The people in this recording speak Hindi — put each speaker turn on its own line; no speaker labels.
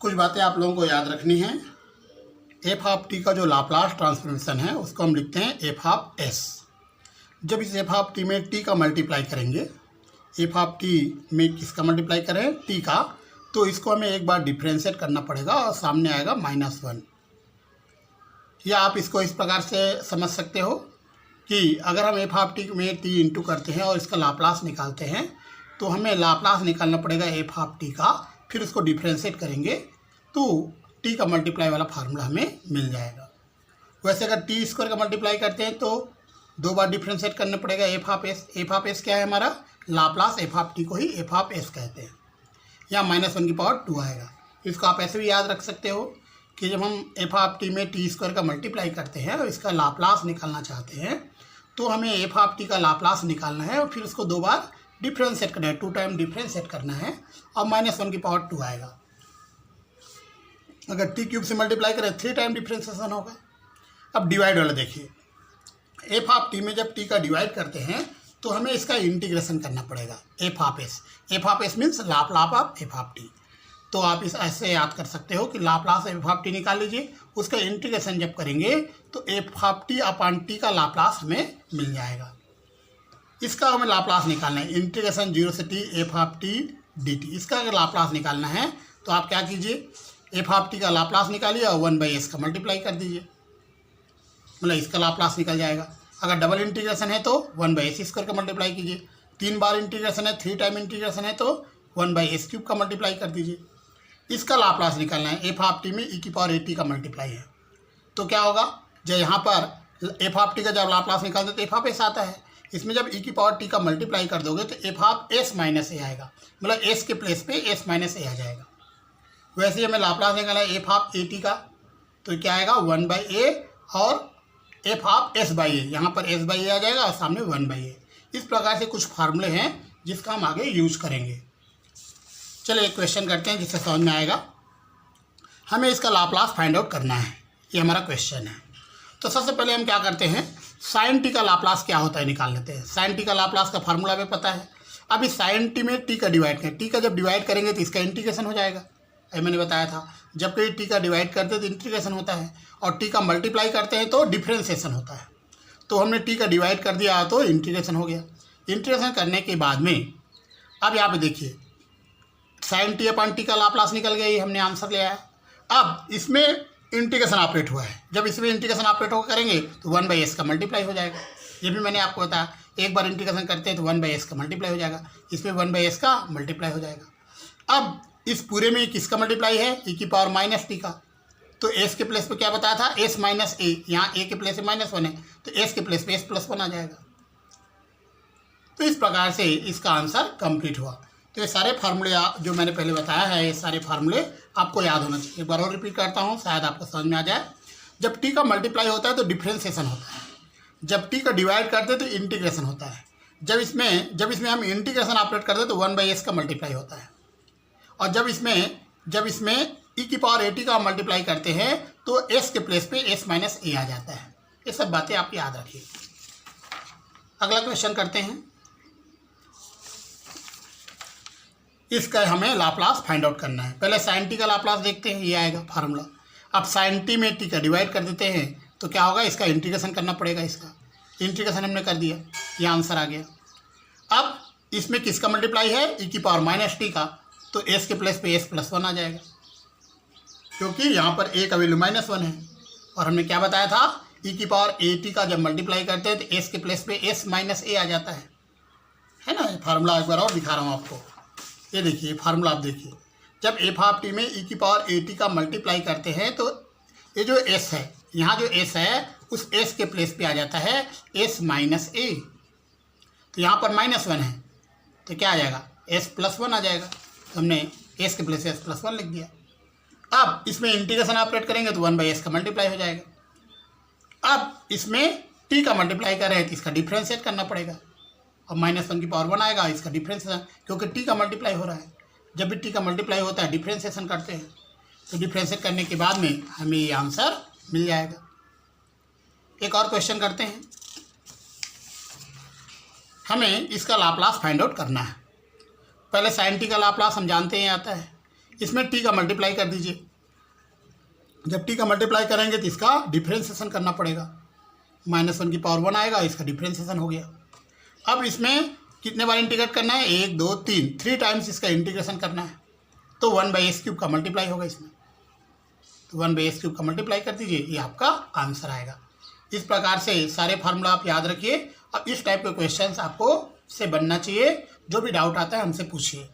कुछ बातें आप लोगों को याद रखनी है। एफ ऑफ टी का जो लाप्लास ट्रांसफॉर्मेशन है उसको हम लिखते हैं एफ ऑफ एस। जब इस एफ ऑफ टी में टी का मल्टीप्लाई करेंगे, एफ ऑफ टी में किसका मल्टीप्लाई करें, टी का, तो इसको हमें एक बार डिफ्रेंशिएट करना पड़ेगा और सामने आएगा -1। या आप इसको इस प्रकार से समझ सकते हो कि अगर हम एफ ऑफ टी में टी इंटू करते हैं और इसका लाप्लास निकालते हैं तो हमें लाप्लास निकालना पड़ेगा एफ ऑफ टी का, फिर उसको डिफ्रेंशिएट करेंगे तो टी का मल्टीप्लाई वाला फार्मूला हमें मिल जाएगा। वैसे अगर टी स्क्वायर का मल्टीप्लाई करते हैं तो 2 बार डिफ्रेंशिएट करना पड़ेगा F of S. F of S क्या है हमारा, लाप्लास एफ ऑफ टी को ही एफ ऑफ एस कहते हैं। या -1/2 आएगा। इसको आप ऐसे भी याद रख सकते हो कि जब हम एफ ऑफ टी में टी स्क्वायर का मल्टीप्लाई करते हैं और इसका लाप्लास निकालना चाहते हैं तो हमें एफ ऑफ टी का लाप्लास निकालना है और फिर उसको 2 बार डिफ्रेंशिएट करना है, 2 टाइम डिफ्रेंशिएट करना है और -1/2 आएगा। अगर टी क्यूब से मल्टीप्लाई करें 3 टाइम डिफ्रेंशिएशन होगा। अब डिवाइड वाला देखिए, एफ ऑफ टी में जब टी का डिवाइड करते हैं तो हमें इसका इंटीग्रेशन करना पड़ेगा F of S. F of S means Laplace of F of T. तो आप इस ऐसे याद कर सकते हो कि लाप्लास एफ ऑफ टी निकाल लीजिए, उसका इंटीग्रेशन जब करेंगे तो F of T upon T का लाप्लास हमें मिल जाएगा। इसका हमें लाप्लास निकालना है, इंटीग्रेशन 0 से T F of T D T. इसका अगर लाप्लास निकालना है तो आप क्या कीजिए, एफ ऑफ टी का लाप्लास निकालिए और 1/s का मल्टीप्लाई कर दीजिए, मतलब इसका लाप्लास निकल जाएगा। अगर डबल इंटीग्रेशन है तो 1/s स्क्वायर का मल्टीप्लाई कीजिए। 3 बार इंटीग्रेशन है, 3 टाइम इंटीग्रेशन है तो 1/s क्यूब का मल्टीप्लाई कर दीजिए। इसका लाप्लास निकालना है, एफ ऑफ टी में ई की पावर ए टी का मल्टीप्लाई है। तो क्या होगा, जब यहाँ पर एफ ऑफ टी का जब लाप्लास निकालते तो एफ ऑफ एस आता है, इसमें जब ई की पावर टी का मल्टीप्लाई कर दोगे तो एफ ऑफ एस माइनस ए आएगा, मतलब एस के प्लेस पे एस माइनस ए आ जाएगा। वैसे ही हमें लाप्लास निकालना है एफ ऑफ ए टी का, तो क्या आएगा 1/a और एफ ऑफ एस बाई ए, यहाँ पर एस बाई ए आ जाएगा और सामने 1/a। इस प्रकार से कुछ फार्मूले हैं जिसका हम आगे यूज करेंगे। चलिए एक क्वेश्चन करते हैं जिससे समझ में आएगा। हमें इसका लाप्लास फाइंड आउट करना है, ये हमारा क्वेश्चन है। तो सबसे पहले हम क्या करते हैं, साइन टी का लाप्लास क्या होता है निकाल लेते हैं। साइन टी का लाप्लास का फार्मूला हमें पता है। अब इस साइन टी में टी का डिवाइड करें, टी का जब डिवाइड करेंगे तो इसका इंटीग्रेशन हो जाएगा। ये मैंने बताया था, जब कहीं टी का डिवाइड करते हैं तो इंटीग्रेशन होता है और टी का मल्टीप्लाई करते हैं तो डिफ्रेंशिएशन होता है। तो हमने टी का डिवाइड कर दिया तो इंटीग्रेशन हो गया। इंटीग्रेशन करने के बाद में अब यहाँ पे देखिए साइन टी अपॉन टी का लाप्लास निकल गया, ये हमने आंसर ले आया। अब इसमें इंटीग्रेशन ऑपरेट हुआ है, जब इसमें इंटीग्रेशन ऑपरेट होकर करेंगे तो 1/s का मल्टीप्लाई हो जाएगा। ये भी मैंने आपको बताया, एक बार इंटीग्रेशन करते हैं तो 1/s का मल्टीप्लाई हो जाएगा, इसमें 1/s का मल्टीप्लाई हो जाएगा। अब इस पूरे में किसका मल्टीप्लाई है, ई की पावर माइनस टी का। तो एस के प्लेस पे क्या बताया था, एस माइनस ए, यहाँ ए के प्लेस पे -1 है तो एस के प्लेस पे एस प्लस 1 आ जाएगा। तो इस प्रकार से इसका आंसर कंप्लीट हुआ। तो ये सारे फार्मूले जो मैंने पहले बताया है, ये सारे फार्मूले आपको याद होना चाहिए। एक बार और रिपीट करता हूँ, शायद आपको समझ में आ जाए। जब टी का मल्टीप्लाई होता है तो डिफ्रेंशिएशन होता है, जब टी का डिवाइड करते हैं तो इंटीग्रेशन होता है, जब इसमें हम इंटीग्रेशन ऑपरेट करते हैं तो 1/s का मल्टीप्लाई होता है, और जब इसमें ई की पावर ए टी का मल्टीप्लाई करते हैं तो एस के प्लेस पे एस माइनस ए आ जाता है। ये सब बातें आप याद रखिए। अगला क्वेश्चन करते हैं। इसका हमें लाप्लास फाइंड आउट करना है। पहले साइन टी का लाप्लास देखते हैं, ये आएगा फार्मूला। अब साइन टी में टी का डिवाइड कर देते हैं तो क्या होगा, इसका इंटीग्रेशन करना पड़ेगा। इसका इंटीग्रेशन हमने कर दिया, ये आंसर आ गया। अब इसमें किसका मल्टीप्लाई है, ई की पावर माइनस टी का, तो एस के प्लेस पे एस प्लस 1 आ जाएगा, क्योंकि यहाँ पर ए का वैल्यू -1 है। और हमने क्या बताया था, ई की पावर ए टी का जब मल्टीप्लाई करते हैं तो एस के प्लेस पे एस माइनस ए आ जाता है ना। ये फार्मूला एक बार और दिखा रहा हूँ आपको, ये देखिए फार्मूला आप देखिए। जब एफ ऑफ टी में ई की पावर ए टी का मल्टीप्लाई करते हैं तो ये जो एस है, यहाँ जो एस है उस एस के प्लेस पे आ जाता है एस माइनस ए। तो यहाँ पर -1 है तो क्या आ जाएगा, एस प्लस 1 आ जाएगा। तो हमने एस के प्लेस एस प्लस 1 लिख दिया। अब इसमें इंटीग्रेशन ऑपरेट करेंगे तो 1/s का मल्टीप्लाई हो जाएगा। अब इसमें टी का मल्टीप्लाई कर रहे हैं तो इसका डिफ्रेंशिएट करना पड़ेगा और -1/1 आएगा, इसका डिफ्रेंशिएशन, क्योंकि टी का मल्टीप्लाई हो रहा है। जब भी टी का मल्टीप्लाई होता है डिफ्रेंशिएशन करते हैं, तो डिफ्रेंशिएट करने के बाद में हमें ये आंसर मिल जाएगा। एक और क्वेश्चन करते हैं। हमें इसका लाप्लास फाइंड आउट करना है। पहले साइन टी का लाप्लास हम जानते हैं आता है, इसमें टी का मल्टीप्लाई कर दीजिए। जब टी का मल्टीप्लाई करेंगे तो इसका डिफ्रेंसिएशन करना पड़ेगा। -1 की पावर 1 आएगा, इसका डिफ्रेंसिएशन हो गया। अब इसमें कितने बार इंटीग्रेट करना है? 1 2 3 टाइम्स इसका इंटीग्रेशन करना है। तो 1/s³ का मल्टीप्लाई होगा इसमें। तो 1/s³ का मल्टीप्लाई कर दीजिए, ये आपका आंसर आएगा। इस प्रकार से सारे फार्मूला आप याद रखिए। अब इस टाइप के क्वेश्चंस आपको से बनना चाहिए। जो भी डाउट आता है हमसे पूछिए।